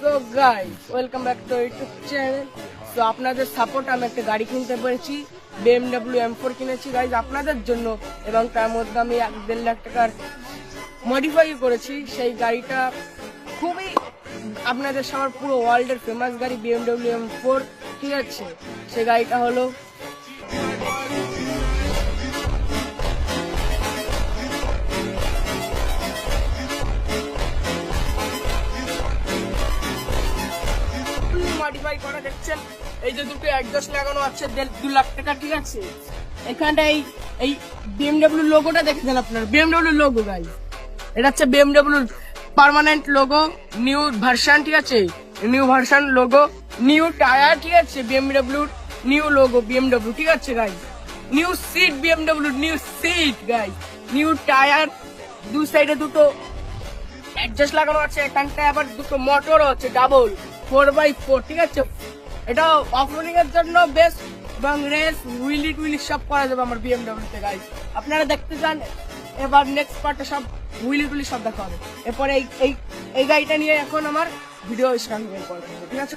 So guys welcome back to YouTube channel. তো আপনাদের support আমি একটা গাড়ি কিনতে পেরেছি, BMW M4 কিনেছি গাইস আপনাদের জন্য, এবং তার মধ্যে আমি 1.5 লাখ টাকার মডিফাই করেছি। সেই গাড়িটা খুবই আপনাদের সবার পুরো ওয়ার্ল্ডের ফেমাস গাড়ি BMW M4, ঠিক আছে। সেই গাড়িটা হলো মডিফাই করা, দেখছেন এই যে দুটো অ্যাডজাস্ট লাগানো আছে 1.5 লাখ টাকা, ঠিক আছে। এখানটা এই BMW লোগোটা দেখেছেন আপনারা, BMW লোগো গাইস, এটা হচ্ছে BMW permanent logo, new version, ঠিক আছে। New version logo, new tyre, ঠিক আছে। BMW নিউ লোগো BMW, ঠিক আছে guys. New seat BMW, new seat guys, new tyre, দু সাইডে দুটো অ্যাডজাস্ট লাগানো আছে। এখানটায় আবার দুটো মোটরও আছে, ডাবল 4x4, ঠিক আছে। এটা অফরোডিং এর জন্য বেস্ট, এবং রেস হুইলি টুইলি সব করা যাবে আমার BMW তে গাইস। আপনারা দেখতে চান, এবার নেক্সট পার্টে সব হুইলি টুইলি সব দেখা হবে। এরপরে এই গাড়িটা নিয়ে এখন আমার ভিডিও স্টার্ট করবো, ঠিক আছে।